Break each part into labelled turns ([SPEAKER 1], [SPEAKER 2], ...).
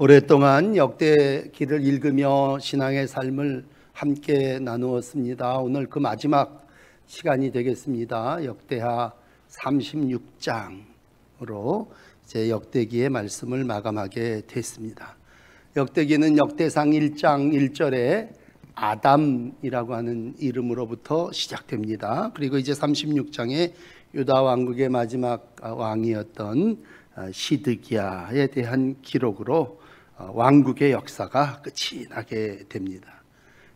[SPEAKER 1] 오랫동안 역대기를 읽으며 신앙의 삶을 함께 나누었습니다. 오늘 그 마지막 시간이 되겠습니다. 역대하 36장으로 이제 역대기의 말씀을 마감하게 됐습니다. 역대기는 역대상 1장 1절에 아담이라고 하는 이름으로부터 시작됩니다. 그리고 이제 36장에 유다 왕국의 마지막 왕이었던 시드기야에 대한 기록으로 왕국의 역사가 끝이 나게 됩니다.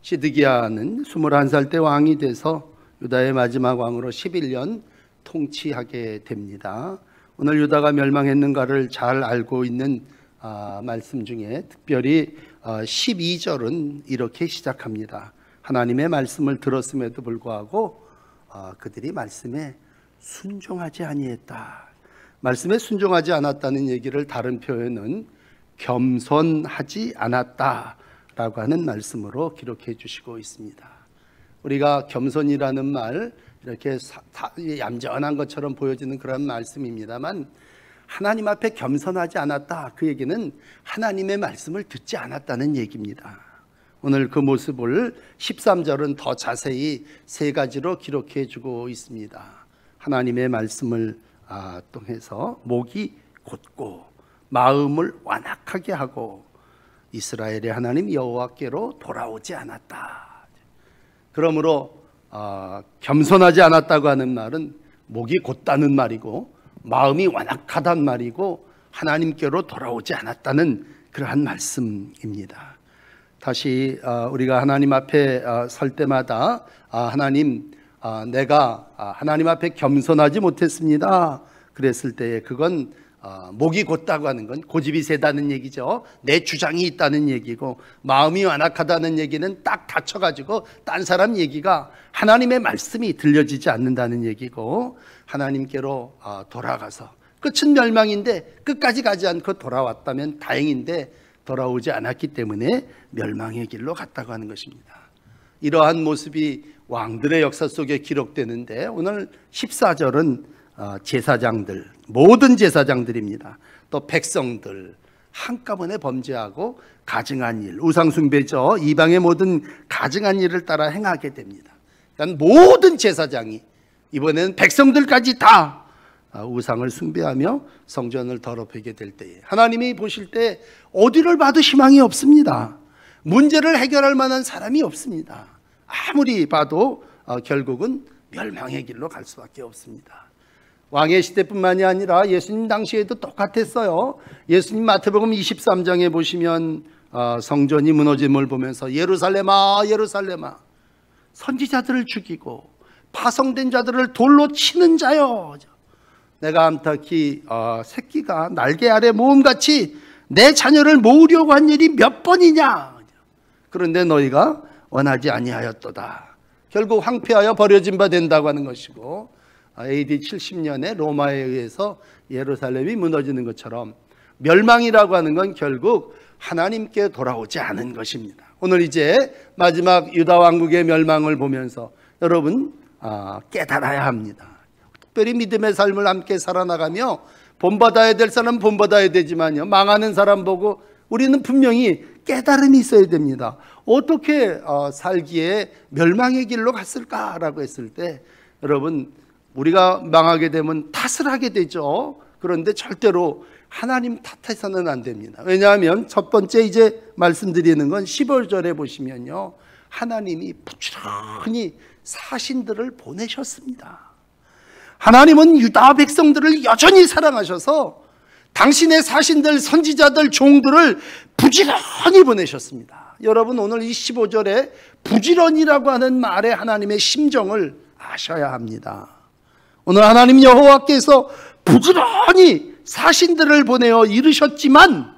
[SPEAKER 1] 시드기야는 21살 때 왕이 돼서 유다의 마지막 왕으로 11년 통치하게 됩니다. 오늘 유다가 멸망했는가를 잘 알고 있는 말씀 중에 특별히 12절은 이렇게 시작합니다. 하나님의 말씀을 들었음에도 불구하고 그들이 말씀에 순종하지 아니했다. 말씀에 순종하지 않았다는 얘기를 다른 표현은 겸손하지 않았다라고 하는 말씀으로 기록해 주시고 있습니다. 우리가 겸손이라는 말, 이렇게 얌전한 것처럼 보여지는 그런 말씀입니다만, 하나님 앞에 겸손하지 않았다, 그 얘기는 하나님의 말씀을 듣지 않았다는 얘기입니다. 오늘 그 모습을 13절은 더 자세히 세 가지로 기록해 주고 있습니다. 하나님의 말씀을 통해서 목이 곧고 마음을 완악하게 하고 이스라엘의 하나님 여호와께로 돌아오지 않았다. 그러므로 겸손하지 않았다고 하는 말은 목이 곧다는 말이고 마음이 완악하단 말이고 하나님께로 돌아오지 않았다는 그러한 말씀입니다. 다시 우리가 하나님 앞에 설 때마다 하나님, 내가 하나님 앞에 겸손하지 못했습니다. 그랬을 때 그건 목이 곧다고 하는 건 고집이 세다는 얘기죠. 내 주장이 있다는 얘기고, 마음이 완악하다는 얘기는 딱 닫혀가지고 딴 사람 얘기가, 하나님의 말씀이 들려지지 않는다는 얘기고, 하나님께로 돌아가서, 끝은 멸망인데 끝까지 가지 않고 돌아왔다면 다행인데 돌아오지 않았기 때문에 멸망의 길로 갔다고 하는 것입니다. 이러한 모습이 왕들의 역사 속에 기록되는데, 오늘 14절은 제사장들, 모든 제사장들입니다. 또 백성들 한꺼번에 범죄하고 가증한 일, 우상숭배죠. 이방의 모든 가증한 일을 따라 행하게 됩니다. 그러니까 모든 제사장이 이번에는 백성들까지 다 우상을 숭배하며 성전을 더럽히게 될 때에 하나님이 보실 때 어디를 봐도 희망이 없습니다. 문제를 해결할 만한 사람이 없습니다. 아무리 봐도 결국은 멸망의 길로 갈 수밖에 없습니다. 왕의 시대뿐만이 아니라 예수님 당시에도 똑같았어요. 예수님 마태복음 23장에 보시면 성전이 무너짐을 보면서 예루살렘아 예루살렘아 선지자들을 죽이고 파송된 자들을 돌로 치는 자여, 내가 암탉이 새끼가 날개 아래 모음같이 내 자녀를 모으려고 한 일이 몇 번이냐. 그런데 너희가 원하지 아니하였도다. 결국 황폐하여 버려진 바 된다고 하는 것이고, AD 70년에 로마에 의해서 예루살렘이 무너지는 것처럼 멸망이라고 하는 건 결국 하나님께 돌아오지 않은 것입니다. 오늘 이제 마지막 유다 왕국의 멸망을 보면서 여러분 깨달아야 합니다. 특별히 믿음의 삶을 함께 살아나가며 본받아야 될 사람은 본받아야 되지만요, 망하는 사람 보고 우리는 분명히 깨달음이 있어야 됩니다. 어떻게 살기에 멸망의 길로 갔을까라고 했을 때, 여러분, 우리가 망하게 되면 탓을 하게 되죠. 그런데 절대로 하나님 탓해서는 안 됩니다. 왜냐하면 첫 번째 이제 말씀드리는 건 15절에 보시면요, 하나님이 부지런히 사신들을 보내셨습니다. 하나님은 유다 백성들을 여전히 사랑하셔서 당신의 사신들, 선지자들, 종들을 부지런히 보내셨습니다. 여러분, 오늘 이 15절에 부지런히라고 하는 말에 하나님의 심정을 아셔야 합니다. 오늘 하나님 여호와께서 부지런히 사신들을 보내어 이르셨지만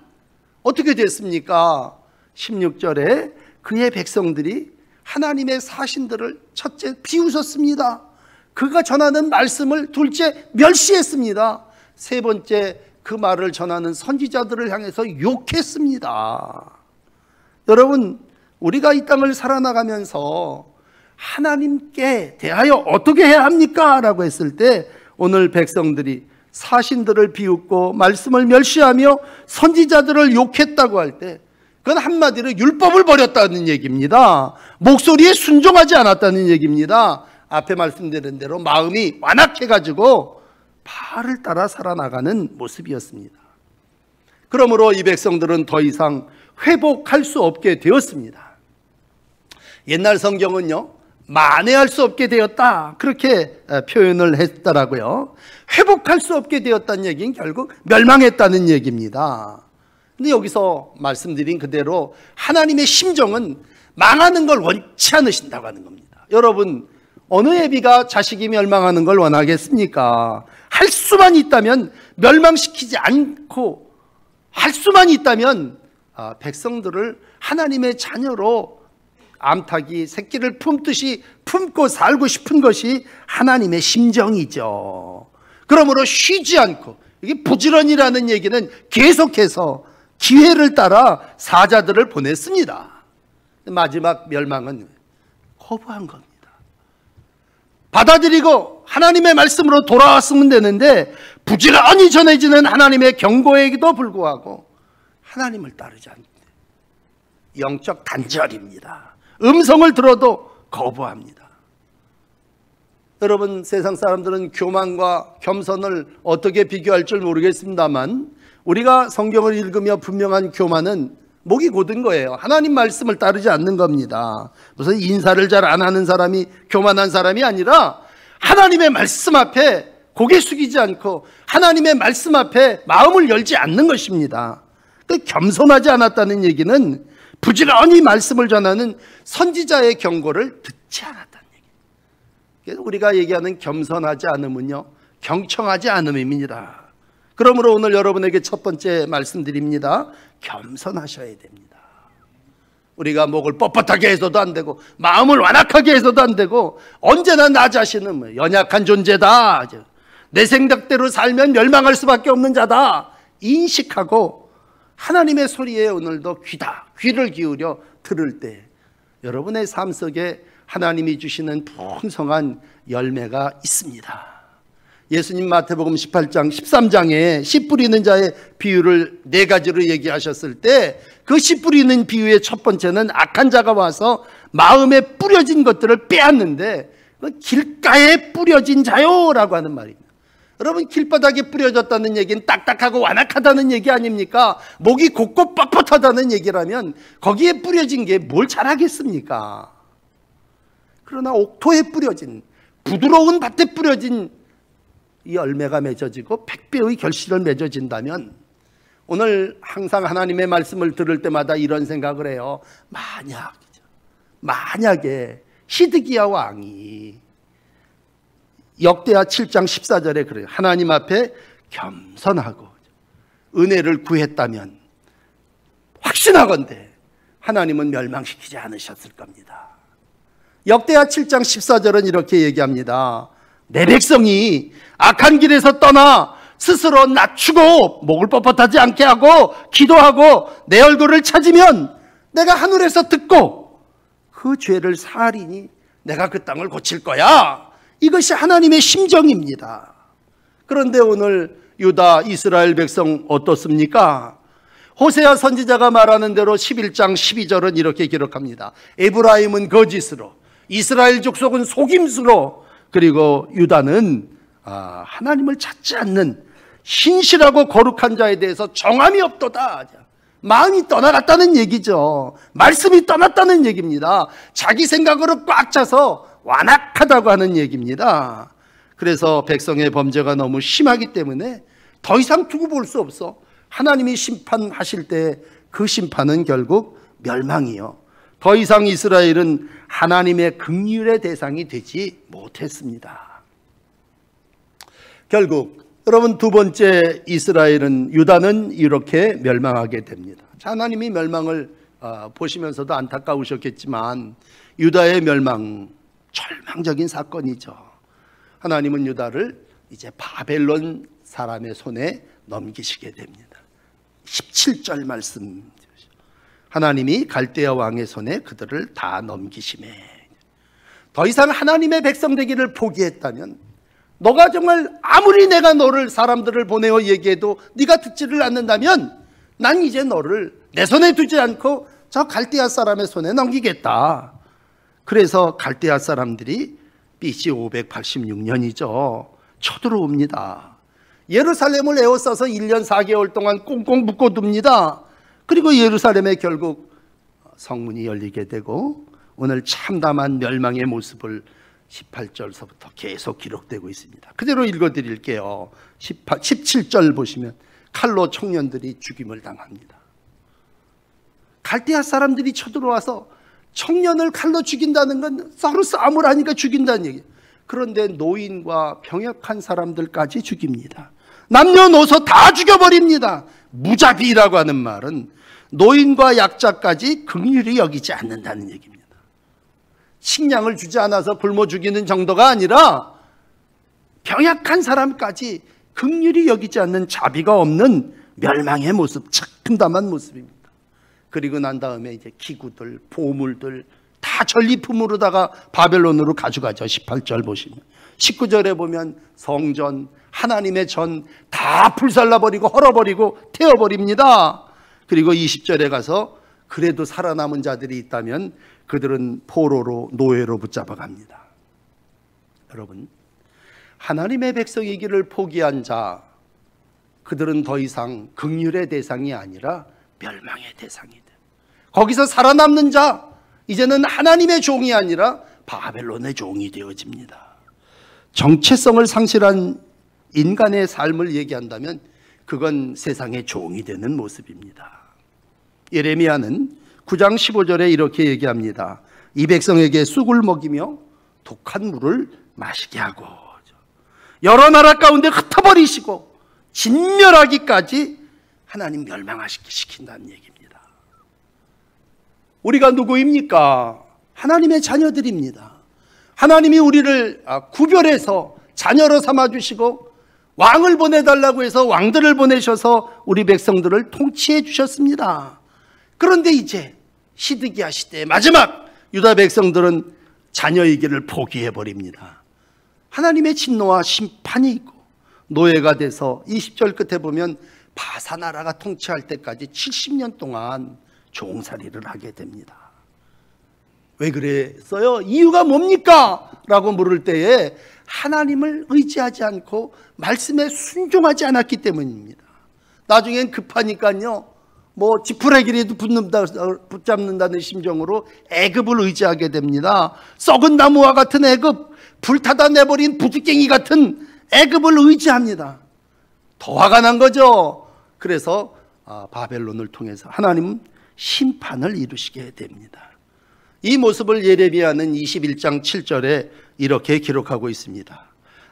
[SPEAKER 1] 어떻게 됐습니까? 16절에 그의 백성들이 하나님의 사신들을 첫째 비웃었습니다. 그가 전하는 말씀을 둘째 멸시했습니다. 세 번째, 그 말을 전하는 선지자들을 향해서 욕했습니다. 여러분, 우리가 이 땅을 살아나가면서 하나님께 대하여 어떻게 해야 합니까? 라고 했을 때 오늘 백성들이 사신들을 비웃고 말씀을 멸시하며 선지자들을 욕했다고 할 때 그건 한마디로 율법을 버렸다는 얘기입니다. 목소리에 순종하지 않았다는 얘기입니다. 앞에 말씀드린 대로 마음이 완악해가지고 바알을 따라 살아나가는 모습이었습니다. 그러므로 이 백성들은 더 이상 회복할 수 없게 되었습니다. 옛날 성경은요, 만회할 수 없게 되었다, 그렇게 표현을 했더라고요. 회복할 수 없게 되었다는 얘기는 결국 멸망했다는 얘기입니다. 근데 여기서 말씀드린 그대로 하나님의 심정은 망하는 걸 원치 않으신다고 하는 겁니다. 여러분, 어느 애비가 자식이 멸망하는 걸 원하겠습니까? 할 수만 있다면 멸망시키지 않고, 할 수만 있다면 백성들을 하나님의 자녀로 암탉이 새끼를 품듯이 품고 살고 싶은 것이 하나님의 심정이죠. 그러므로 쉬지 않고, 이게 부지런히라는 얘기는 계속해서 기회를 따라 사자들을 보냈습니다. 마지막 멸망은 거부한 겁니다. 받아들이고 하나님의 말씀으로 돌아왔으면 되는데 부지런히 전해지는 하나님의 경고에도 불구하고 하나님을 따르지 않는데 영적 단절입니다. 음성을 들어도 거부합니다. 여러분, 세상 사람들은 교만과 겸손을 어떻게 비교할 줄 모르겠습니다만 우리가 성경을 읽으며 분명한 교만은 목이 곧은 거예요. 하나님 말씀을 따르지 않는 겁니다. 무슨 인사를 잘 안 하는 사람이 교만한 사람이 아니라 하나님의 말씀 앞에 고개 숙이지 않고 하나님의 말씀 앞에 마음을 열지 않는 것입니다. 겸손하지 않았다는 얘기는 부지런히 말씀을 전하는 선지자의 경고를 듣지 않았다는 얘기예요. 우리가 얘기하는 겸손하지 않음은요, 경청하지 않음입니다. 그러므로 오늘 여러분에게 첫 번째 말씀드립니다. 겸손하셔야 됩니다. 우리가 목을 뻣뻣하게 해서도 안 되고 마음을 완악하게 해서도 안 되고 언제나 나 자신은 연약한 존재다, 내 생각대로 살면 멸망할 수밖에 없는 자다 인식하고 하나님의 소리에 오늘도 귀를 기울여 들을 때 여러분의 삶 속에 하나님이 주시는 풍성한 열매가 있습니다. 예수님 마태복음 18장 13장에 씨 뿌리는 자의 비유를 4가지로 얘기하셨을 때 그 씨 뿌리는 비유의 첫 번째는 악한 자가 와서 마음에 뿌려진 것들을 빼앗는데 길가에 뿌려진 자요라고 하는 말입니다. 여러분, 길바닥에 뿌려졌다는 얘기는 딱딱하고 완악하다는 얘기 아닙니까? 목이 곧고 뻣뻣하다는 얘기라면 거기에 뿌려진 게 뭘 잘하겠습니까? 그러나 옥토에 뿌려진, 부드러운 밭에 뿌려진 이 열매가 맺어지고 100배의 결실을 맺어진다면 오늘 항상 하나님의 말씀을 들을 때마다 이런 생각을 해요. 만약에 시드기야 왕이 역대하 7장 14절에 그래요. 하나님 앞에 겸손하고 은혜를 구했다면 확신하건대 하나님은 멸망시키지 않으셨을 겁니다. 역대하 7장 14절은 이렇게 얘기합니다. 내 백성이 악한 길에서 떠나 스스로 낮추고 목을 뻣뻣하지 않게 하고 기도하고 내 얼굴을 찾으면 내가 하늘에서 듣고 그 죄를 사하리니 내가 그 땅을 고칠 거야. 이것이 하나님의 심정입니다. 그런데 오늘 유다 이스라엘 백성 어떻습니까? 호세아 선지자가 말하는 대로 11장 12절은 이렇게 기록합니다. 에브라임은 거짓으로, 이스라엘 족속은 속임수로, 그리고 유다는 하나님을 찾지 않는 신실하고 거룩한 자에 대해서 정함이 없도다. 마음이 떠나갔다는 얘기죠. 말씀이 떠났다는 얘기입니다. 자기 생각으로 꽉 차서 완악하다고 하는 얘기입니다. 그래서 백성의 범죄가 너무 심하기 때문에 더 이상 두고 볼 수 없어. 하나님이 심판하실 때 그 심판은 결국 멸망이요. 더 이상 이스라엘은 하나님의 긍휼의 대상이 되지 못했습니다. 결국 여러분, 두 번째 이스라엘은, 유다는 이렇게 멸망하게 됩니다. 하나님이 멸망을 보시면서도 안타까우셨겠지만 유다의 멸망, 절망적인 사건이죠. 하나님은 유다를 이제 바벨론 사람의 손에 넘기시게 됩니다. 17절 말씀, 하나님이 갈대아 왕의 손에 그들을 다 넘기심에 더 이상 하나님의 백성 되기를 포기했다면 너가 정말 아무리 내가 너를 사람들을 보내어 얘기해도 네가 듣지를 않는다면 난 이제 너를 내 손에 두지 않고 저 갈대아 사람의 손에 넘기겠다. 그래서 갈대아 사람들이 BC 586년이죠. 쳐들어옵니다. 예루살렘을 에워싸서 1년 4개월 동안 꽁꽁 묶어둡니다. 그리고 예루살렘에 결국 성문이 열리게 되고 오늘 참담한 멸망의 모습을 18절서부터 계속 기록되고 있습니다. 그대로 읽어드릴게요. 17절 보시면 칼로 청년들이 죽임을 당합니다. 갈대아 사람들이 쳐들어와서 청년을 칼로 죽인다는 건 서로 싸움을 하니까 죽인다는 얘기예요. 그런데 노인과 병약한 사람들까지 죽입니다. 남녀노소 다 죽여버립니다. 무자비라고 하는 말은 노인과 약자까지 긍휼히 여기지 않는다는 얘기입니다. 식량을 주지 않아서 굶어 죽이는 정도가 아니라 병약한 사람까지 긍휼히 여기지 않는 자비가 없는 멸망의 모습, 참담한 모습입니다. 그리고 난 다음에 이제 기구들, 보물들 다 전리품으로다가 바벨론으로 가져가죠. 18절 보시면. 19절에 보면 성전, 하나님의 전 다 불살라버리고 헐어버리고 태워버립니다. 그리고 20절에 가서 그래도 살아남은 자들이 있다면 그들은 포로로 노예로 붙잡아갑니다. 여러분, 하나님의 백성이기를 포기한 자, 그들은 더 이상 긍휼의 대상이 아니라 멸망의 대상이 돼. 거기서 살아남는 자, 이제는 하나님의 종이 아니라 바벨론의 종이 되어집니다. 정체성을 상실한 인간의 삶을 얘기한다면 그건 세상의 종이 되는 모습입니다. 예레미야는 9장 15절에 이렇게 얘기합니다. 이 백성에게 쑥을 먹이며 독한 물을 마시게 하고 여러 나라 가운데 흩어버리시고 진멸하기까지 하나님 멸망시킨다는 얘기입니다. 우리가 누구입니까? 하나님의 자녀들입니다. 하나님이 우리를 구별해서 자녀로 삼아주시고 왕을 보내달라고 해서 왕들을 보내셔서 우리 백성들을 통치해 주셨습니다. 그런데 이제 시드기야 시대의 마지막 유다 백성들은 자녀이기를 포기해버립니다. 하나님의 진노와 심판이 있고 노예가 돼서 20절 끝에 보면 바사 나라가 통치할 때까지 70년 동안 종살이를 하게 됩니다. 왜 그랬어요? 이유가 뭡니까? 라고 물을 때에 하나님을 의지하지 않고 말씀에 순종하지 않았기 때문입니다. 나중엔 급하니까요, 뭐 지푸라기라도 붙잡는다는 심정으로 애굽을 의지하게 됩니다. 썩은 나무와 같은 애굽, 불타다 내버린 부지깽이 같은 애굽을 의지합니다. 더 화가 난 거죠. 그래서 바벨론을 통해서 하나님은 심판을 이루시게 됩니다. 이 모습을 예레미야는 21장 7절에 이렇게 기록하고 있습니다.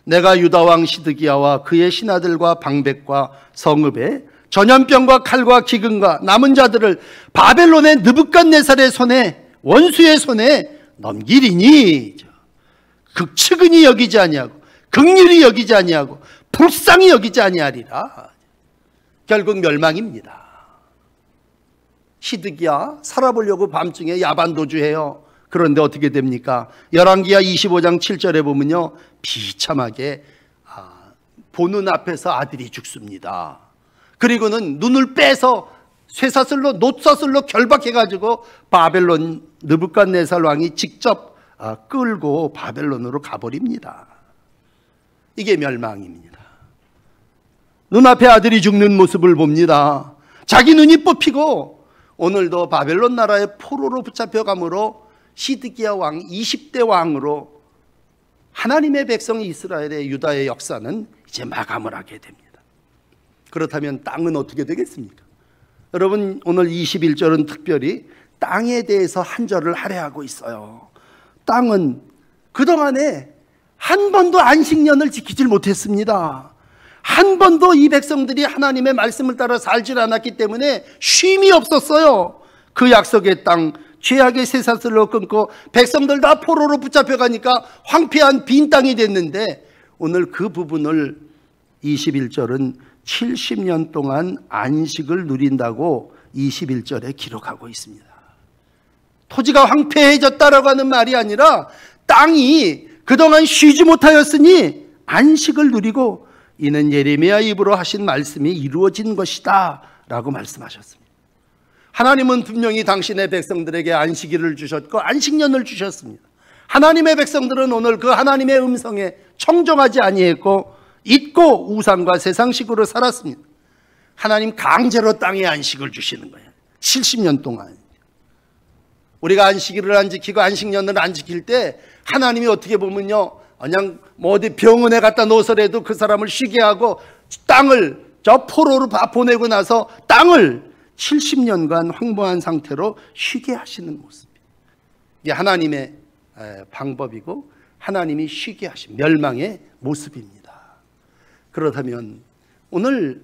[SPEAKER 1] 내가 유다왕 시드기야와 그의 신하들과 방백과 성읍에 전염병과 칼과 기근과 남은 자들을 바벨론의 느부갓네살의 손에, 원수의 손에 넘기리니 극치근히 여기지 아니하고 긍휼히 여기지 아니하고 불쌍히 여기지 아니하리라. 결국 멸망입니다. 시드기야 살아보려고 밤중에 야반도주해요. 그런데 어떻게 됩니까? 열왕기야 25장 7절에 보면요, 비참하게 보는 앞에서 아들이 죽습니다. 그리고는 눈을 빼서 쇠사슬로 놋사슬로 결박해가지고 바벨론 느부갓네살 왕이 직접 끌고 바벨론으로 가버립니다. 이게 멸망입니다. 눈앞에 아들이 죽는 모습을 봅니다. 자기 눈이 뽑히고 오늘도 바벨론 나라의 포로로 붙잡혀감으로 시드기야 왕 20대 왕으로 하나님의 백성 이스라엘의 유다의 역사는 이제 마감을 하게 됩니다. 그렇다면 땅은 어떻게 되겠습니까? 여러분, 오늘 21절은 특별히 땅에 대해서 한 절을 할애하고 있어요. 땅은 그동안에 한 번도 안식년을 지키질 못했습니다. 한 번도 이 백성들이 하나님의 말씀을 따라 살질 않았기 때문에 쉼이 없었어요. 그 약속의 땅, 죄악의 쇠사슬로 끊고 백성들 다 포로로 붙잡혀가니까 황폐한 빈 땅이 됐는데 오늘 그 부분을 21절은 70년 동안 안식을 누린다고 21절에 기록하고 있습니다. 토지가 황폐해졌다라고 하는 말이 아니라 땅이 그동안 쉬지 못하였으니 안식을 누리고 이는 예레미야 입으로 하신 말씀이 이루어진 것이다 라고 말씀하셨습니다. 하나님은 분명히 당신의 백성들에게 안식일을 주셨고 안식년을 주셨습니다. 하나님의 백성들은 오늘 그 하나님의 음성에 청정하지 아니했고 잊고 우상과 세상식으로 살았습니다. 하나님 강제로 땅에 안식을 주시는 거예요. 70년 동안. 우리가 안식일을 안 지키고 안식년을 안 지킬 때 하나님이 어떻게 보면요, 그냥 뭐 어디 병원에 갖다 놓으서라도 그 사람을 쉬게 하고 땅을 저 포로로 보내고 나서 땅을 70년간 황무한 상태로 쉬게 하시는 모습이에요. 이게 하나님의 방법이고 하나님이 쉬게 하신 멸망의 모습입니다. 그렇다면 오늘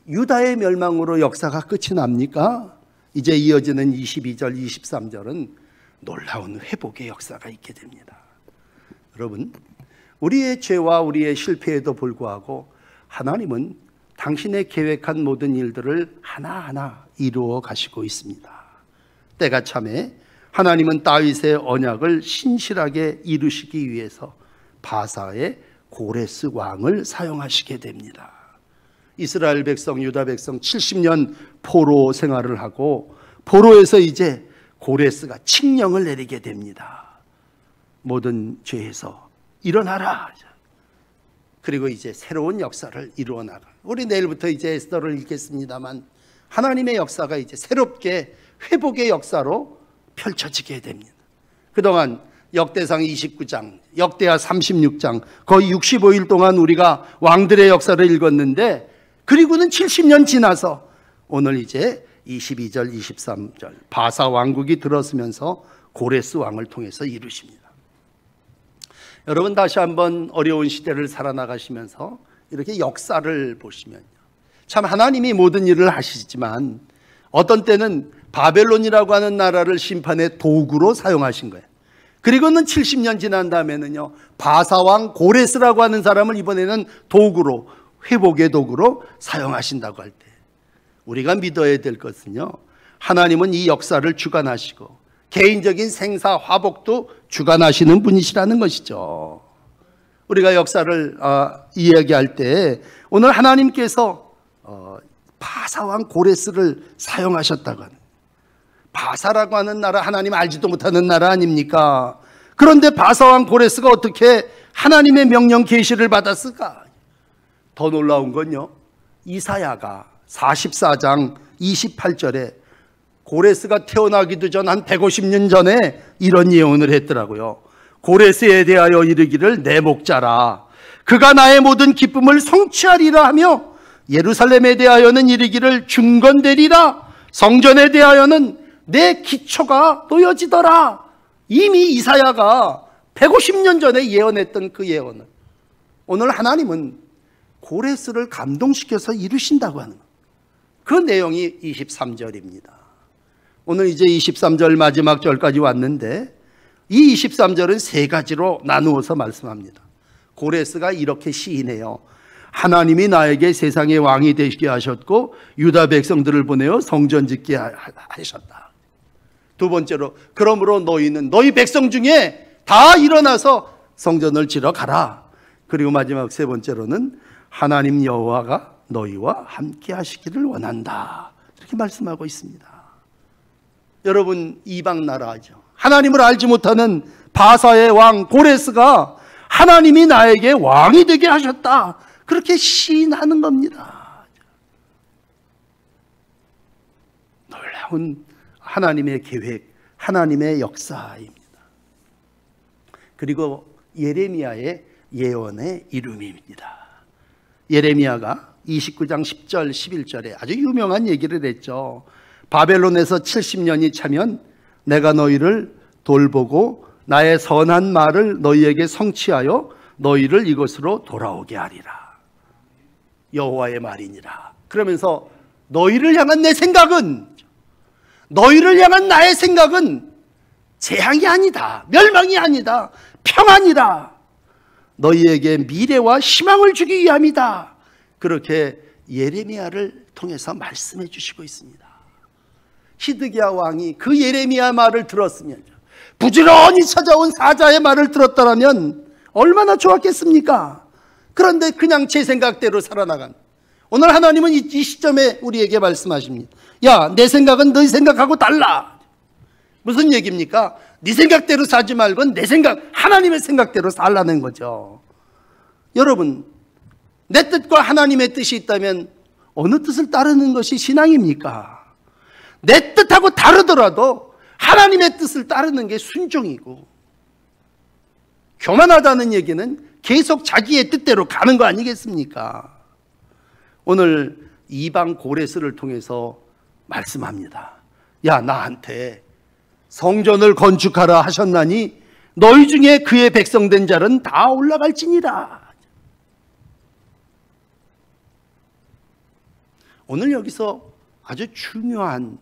[SPEAKER 1] 유다의 멸망으로 역사가 끝이 납니까? 이제 이어지는 22절, 23절은 놀라운 회복의 역사가 있게 됩니다. 여러분, 우리의 죄와 우리의 실패에도 불구하고 하나님은 당신의 계획한 모든 일들을 하나하나 이루어 가시고 있습니다. 때가 참에 하나님은 다윗의 언약을 신실하게 이루시기 위해서 바사의 고레스 왕을 사용하시게 됩니다. 이스라엘 백성, 유다 백성 70년 포로 생활을 하고 포로에서 이제 고레스가 칙령을 내리게 됩니다. 모든 죄에서 일어나라. 그리고 이제 새로운 역사를 이루어 나가. 우리 내일부터 이제 에스더를 읽겠습니다만 하나님의 역사가 이제 새롭게 회복의 역사로 펼쳐지게 됩니다. 그동안 역대상 29장, 역대하 36장, 거의 65일 동안 우리가 왕들의 역사를 읽었는데 그리고는 70년 지나서 오늘 이제 22절, 23절 바사 왕국이 들어서면서 고레스 왕을 통해서 이루십니다. 여러분 다시 한번 어려운 시대를 살아나가시면서 이렇게 역사를 보시면 참 하나님이 모든 일을 하시지만 어떤 때는 바벨론이라고 하는 나라를 심판의 도구로 사용하신 거예요. 그리고는 70년 지난 다음에는요, 바사왕 고레스라고 하는 사람을 이번에는 도구로, 회복의 도구로 사용하신다고 할 때 우리가 믿어야 될 것은요, 하나님은 이 역사를 주관하시고 개인적인 생사 화복도 주관하시는 분이시라는 것이죠. 우리가 역사를 이야기할 때 오늘 하나님께서 바사왕 고레스를 사용하셨다고 하는, 바사라고 하는 나라 하나님 알지도 못하는 나라 아닙니까? 그런데 바사왕 고레스가 어떻게 하나님의 명령 계시를 받았을까? 더 놀라운 건요, 이사야가 44장 28절에 고레스가 태어나기도 전 한 150년 전에 이런 예언을 했더라고요. 고레스에 대하여 이르기를 내 목자라, 그가 나의 모든 기쁨을 성취하리라 하며 예루살렘에 대하여는 이르기를 중건되리라, 성전에 대하여는 내 기초가 놓여지더라. 이미 이사야가 150년 전에 예언했던 그 예언을 오늘 하나님은 고레스를 감동시켜서 이루신다고 하는 그 내용이 23절입니다. 오늘 이제 23절 마지막 절까지 왔는데 이 23절은 세 가지로 나누어서 말씀합니다. 고레스가 이렇게 시인해요. 하나님이 나에게 세상의 왕이 되시게 하셨고 유다 백성들을 보내어 성전 짓게 하셨다. 두 번째로, 그러므로 너희는 너희 백성 중에 다 일어나서 성전을 지러 가라. 그리고 마지막 세 번째로는 하나님 여호와가 너희와 함께 하시기를 원한다. 이렇게 말씀하고 있습니다. 여러분, 이방 나라죠. 하나님을 알지 못하는 바사의 왕 고레스가 하나님이 나에게 왕이 되게 하셨다. 그렇게 시인하는 겁니다. 놀라운 하나님의 계획, 하나님의 역사입니다. 그리고 예레미야의 예언의 이름입니다. 예레미야가 29장 10절 11절에 아주 유명한 얘기를 했죠. 바벨론에서 70년이 차면 내가 너희를 돌보고 나의 선한 말을 너희에게 성취하여 너희를 이곳으로 돌아오게 하리라. 여호와의 말이니라. 그러면서 너희를 향한 내 생각은, 너희를 향한 나의 생각은 재앙이 아니다, 멸망이 아니다, 평안이다, 너희에게 미래와 희망을 주기 위함이다. 그렇게 예레미야를 통해서 말씀해 주시고 있습니다. 히드기야 왕이 그 예레미야 말을 들었으면, 부지런히 찾아온 사자의 말을 들었더라면 얼마나 좋았겠습니까? 그런데 그냥 제 생각대로 살아나간, 오늘 하나님은 이 시점에 우리에게 말씀하십니다. 야, 내 생각은 너 생각하고 달라. 무슨 얘기입니까? 네 생각대로 살지 말고 내 생각, 하나님의 생각대로 살라는 거죠. 여러분, 내 뜻과 하나님의 뜻이 있다면 어느 뜻을 따르는 것이 신앙입니까? 내 뜻하고 다르더라도 하나님의 뜻을 따르는 게 순종이고, 교만하다는 얘기는 계속 자기의 뜻대로 가는 거 아니겠습니까? 오늘 이방 고레스를 통해서 말씀합니다. 야, 나한테 성전을 건축하라 하셨나니 너희 중에 그의 백성된 자는 다 올라갈지니라. 오늘 여기서 아주 중요한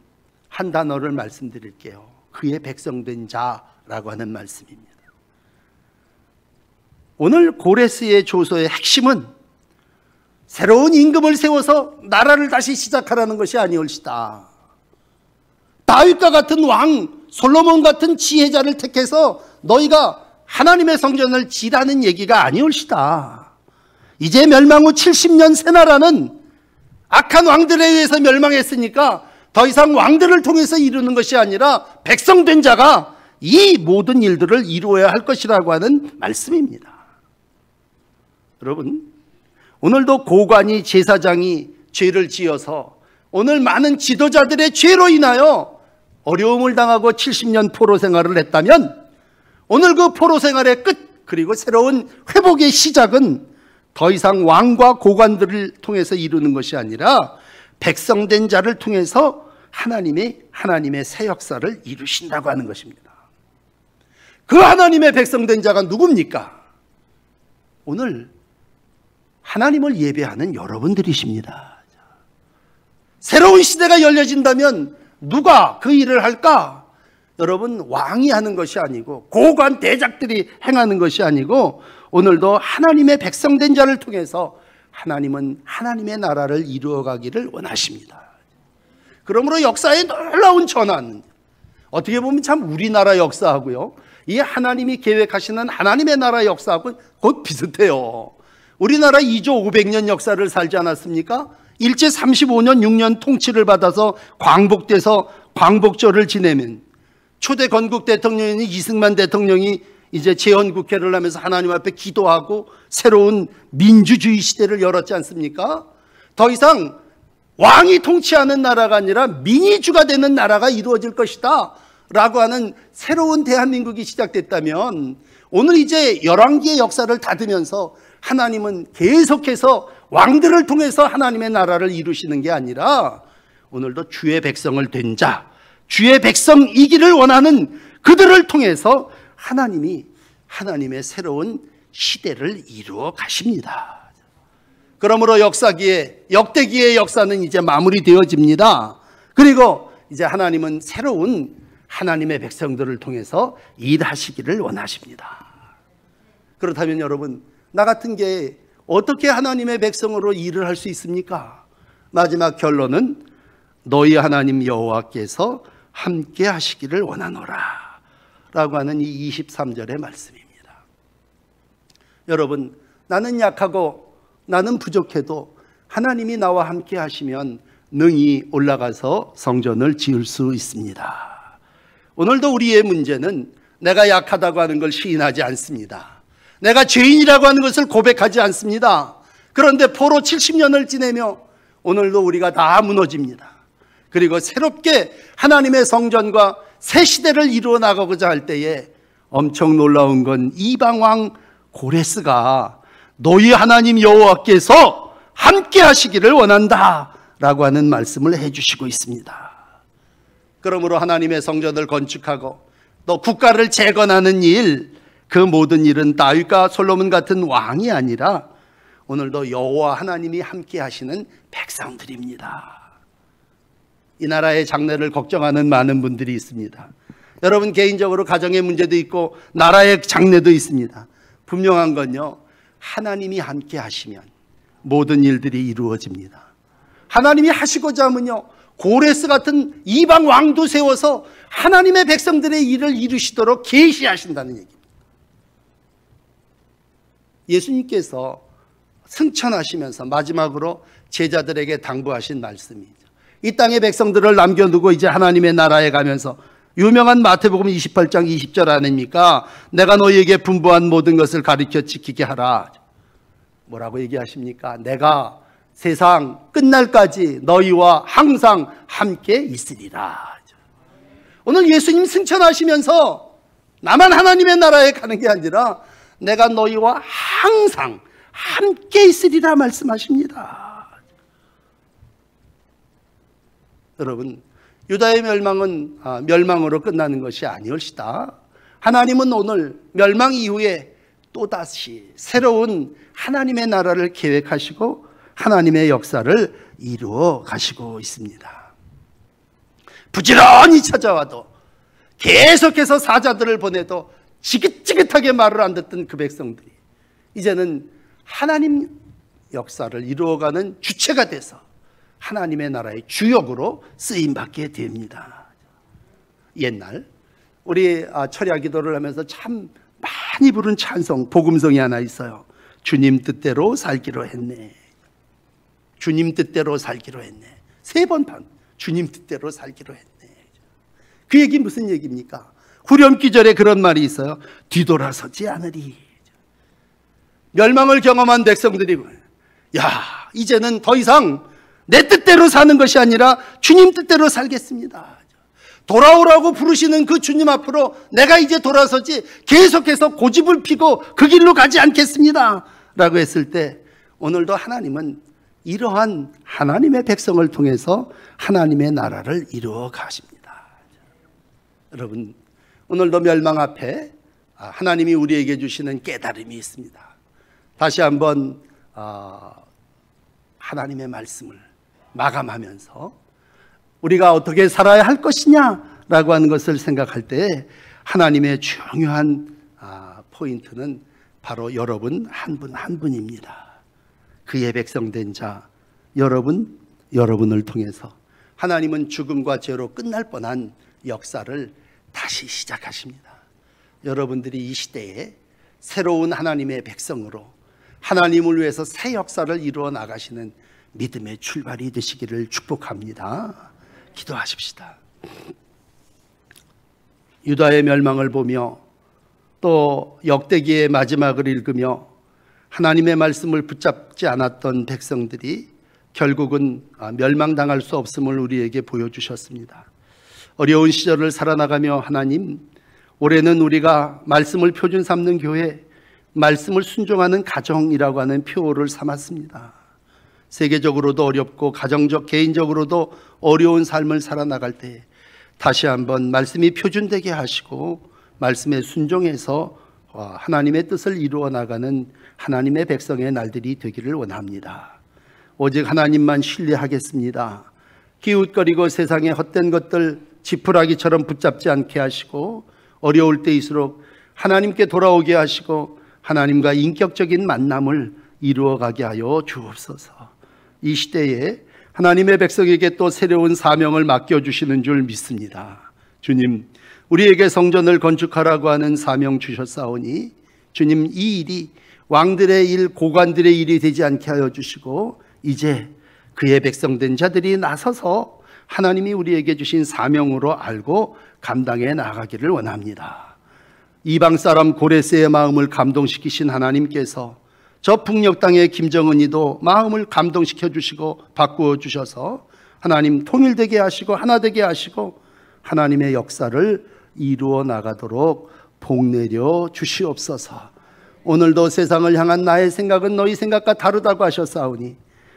[SPEAKER 1] 한 단어를 말씀드릴게요. 그의 백성된 자라고 하는 말씀입니다. 오늘 고레스의 조서의 핵심은 새로운 임금을 세워서 나라를 다시 시작하라는 것이 아니올시다. 다윗과 같은 왕, 솔로몬 같은 지혜자를 택해서 너희가 하나님의 성전을 지라는 얘기가 아니올시다. 이제 멸망 후 70년 새 나라는 악한 왕들에 의해서 멸망했으니까 더 이상 왕들을 통해서 이루는 것이 아니라 백성된 자가 이 모든 일들을 이루어야 할 것이라고 하는 말씀입니다. 여러분, 오늘도 고관이, 제사장이 죄를 지어서 오늘 많은 지도자들의 죄로 인하여 어려움을 당하고 70년 포로 생활을 했다면, 오늘 그 포로 생활의 끝, 그리고 새로운 회복의 시작은 더 이상 왕과 고관들을 통해서 이루는 것이 아니라 백성된 자를 통해서 하나님의 새 역사를 이루신다고 하는 것입니다. 그 하나님의 백성된 자가 누굽니까? 오늘 하나님을 예배하는 여러분들이십니다. 새로운 시대가 열려진다면 누가 그 일을 할까? 여러분, 왕이 하는 것이 아니고 고관 대작들이 행하는 것이 아니고 오늘도 하나님의 백성된 자를 통해서 하나님은 하나님의 나라를 이루어가기를 원하십니다. 그러므로 역사의 놀라운 전환, 어떻게 보면 참 우리나라 역사하고요, 이 하나님이 계획하시는 하나님의 나라 역사하고 곧 비슷해요. 우리나라 2조 500년 역사를 살지 않았습니까? 일제 35년 6년 통치를 받아서 광복돼서 광복절을 지내면 초대 건국 대통령인 이승만 대통령이 이제 재헌국회를 하면서 하나님 앞에 기도하고 새로운 민주주의 시대를 열었지 않습니까? 더 이상 왕이 통치하는 나라가 아니라 민의주가 되는 나라가 이루어질 것이다 라고 하는 새로운 대한민국이 시작됐다면, 오늘 이제 11기의 역사를 닫으면서 하나님은 계속해서 왕들을 통해서 하나님의 나라를 이루시는 게 아니라 오늘도 주의 백성을 된 자, 주의 백성이기를 원하는 그들을 통해서 하나님이 하나님의 새로운 시대를 이루어 가십니다. 그러므로 역대기의 역사는 이제 마무리되어집니다. 그리고 이제 하나님은 새로운 하나님의 백성들을 통해서 일하시기를 원하십니다. 그렇다면 여러분, 나 같은 게 어떻게 하나님의 백성으로 일을 할 수 있습니까? 마지막 결론은 너희 하나님 여호와께서 함께 하시기를 원하노라 라고 하는 이 23절의 말씀입니다. 여러분, 나는 약하고 나는 부족해도 하나님이 나와 함께 하시면 능히 올라가서 성전을 지을 수 있습니다. 오늘도 우리의 문제는 내가 약하다고 하는 걸 시인하지 않습니다. 내가 죄인이라고 하는 것을 고백하지 않습니다. 그런데 포로 70년을 지내며 오늘도 우리가 다 무너집니다. 그리고 새롭게 하나님의 성전과 새 시대를 이루어 나가고자 할 때에 엄청 놀라운 건 이방왕 고레스가 너희 하나님 여호와께서 함께 하시기를 원한다 라고 하는 말씀을 해주시고 있습니다. 그러므로 하나님의 성전을 건축하고 또 국가를 재건하는 일, 그 모든 일은 다윗과 솔로몬 같은 왕이 아니라 오늘도 여호와 하나님이 함께 하시는 백성들입니다. 이 나라의 장래를 걱정하는 많은 분들이 있습니다. 여러분, 개인적으로 가정의 문제도 있고 나라의 장래도 있습니다. 분명한 건요, 하나님이 함께 하시면 모든 일들이 이루어집니다. 하나님이 하시고자 하면요, 고레스 같은 이방 왕도 세워서 하나님의 백성들의 일을 이루시도록 계시하신다는 얘기입니다. 예수님께서 승천하시면서 마지막으로 제자들에게 당부하신 말씀이죠. 이 땅의 백성들을 남겨두고 이제 하나님의 나라에 가면서 유명한 마태복음 28장 20절 아닙니까? 내가 너희에게 분부한 모든 것을 가르쳐 지키게 하라. 뭐라고 얘기하십니까? 내가 세상 끝날까지 너희와 항상 함께 있으리라. 오늘 예수님 승천하시면서 나만 하나님의 나라에 가는 게 아니라 내가 너희와 항상 함께 있으리라 말씀하십니다. 여러분, 유다의 멸망은 멸망으로 끝나는 것이 아니올시다. 하나님은 오늘 멸망 이후에 또다시 새로운 하나님의 나라를 계획하시고 하나님의 역사를 이루어 가시고 있습니다. 부지런히 찾아와도 계속해서 사자들을 보내도 지긋지긋하게 말을 안 듣던 그 백성들이 이제는 하나님 역사를 이루어가는 주체가 돼서 하나님의 나라의 주역으로 쓰임받게 됩니다. 옛날 우리 철야 기도를 하면서 참 많이 부른 찬송, 복음성이 하나 있어요. 주님 뜻대로 살기로 했네. 주님 뜻대로 살기로 했네. 3번 반 주님 뜻대로 살기로 했네. 그 얘기 무슨 얘기입니까? 후렴기절에 그런 말이 있어요. 뒤돌아서지 않으리. 멸망을 경험한 백성들이 야, 이제는 더 이상 내 뜻대로 사는 것이 아니라 주님 뜻대로 살겠습니다. 돌아오라고 부르시는 그 주님 앞으로 내가 이제 돌아서지 계속해서 고집을 피고 그 길로 가지 않겠습니다 라고 했을 때 오늘도 하나님은 이러한 하나님의 백성을 통해서 하나님의 나라를 이루어 가십니다. 여러분, 오늘도 멸망 앞에 하나님이 우리에게 주시는 깨달음이 있습니다. 다시 한번 하나님의 말씀을 마감하면서 우리가 어떻게 살아야 할 것이냐라고 하는 것을 생각할 때 하나님의 중요한 포인트는 바로 여러분 한 분 한 분입니다. 그의 백성된 자 여러분을 통해서 하나님은 죽음과 죄로 끝날 뻔한 역사를 다시 시작하십니다. 여러분들이 이 시대에 새로운 하나님의 백성으로 하나님을 위해서 새 역사를 이루어 나가시는 믿음의 출발이 되시기를 축복합니다. 기도하십시다. 유다의 멸망을 보며 또 역대기의 마지막을 읽으며 하나님의 말씀을 붙잡지 않았던 백성들이 결국은 멸망당할 수 없음을 우리에게 보여주셨습니다. 어려운 시절을 살아나가며 하나님, 올해는 우리가 말씀을 표준 삼는 교회, 말씀을 순종하는 가정이라고 하는 표어를 삼았습니다. 세계적으로도 어렵고 가정적, 개인적으로도 어려운 삶을 살아나갈 때 다시 한번 말씀이 표준되게 하시고 말씀에 순종해서 하나님의 뜻을 이루어 나가는 하나님의 백성의 날들이 되기를 원합니다. 오직 하나님만 신뢰하겠습니다. 기웃거리고 세상의 헛된 것들 지푸라기처럼 붙잡지 않게 하시고 어려울 때일수록 하나님께 돌아오게 하시고 하나님과 인격적인 만남을 이루어가게 하여 주옵소서. 이 시대에 하나님의 백성에게 또 새로운 사명을 맡겨주시는 줄 믿습니다. 주님, 우리에게 성전을 건축하라고 하는 사명 주셨사오니 주님, 이 일이 왕들의 일, 고관들의 일이 되지 않게 하여 주시고 이제 그의 백성된 자들이 나서서 하나님이 우리에게 주신 사명으로 알고 감당해 나가기를 원합니다. 이방 사람 고레스의 마음을 감동시키신 하나님께서 저 북녘 땅의 김정은이도 마음을 감동시켜 주시고 바꾸어 주셔서 하나님 통일되게 하시고 하나 되게 하시고 하나님의 역사를 이루어 나가도록 복내려 주시옵소서. 오늘도 세상을 향한 나의 생각은 너희 생각과 다르다고 하셨사오니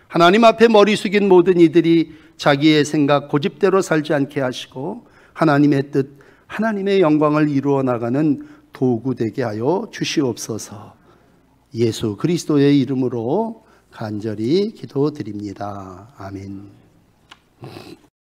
[SPEAKER 1] 하나님 앞에 머리 숙인 모든 이들이 자기의 생각 고집대로 살지 않게 하시고 하나님의 뜻, 하나님의 영광을 이루어 나가는 도구 되게 하여 주시옵소서. 예수 그리스도의 이름으로 간절히 기도드립니다. 아멘.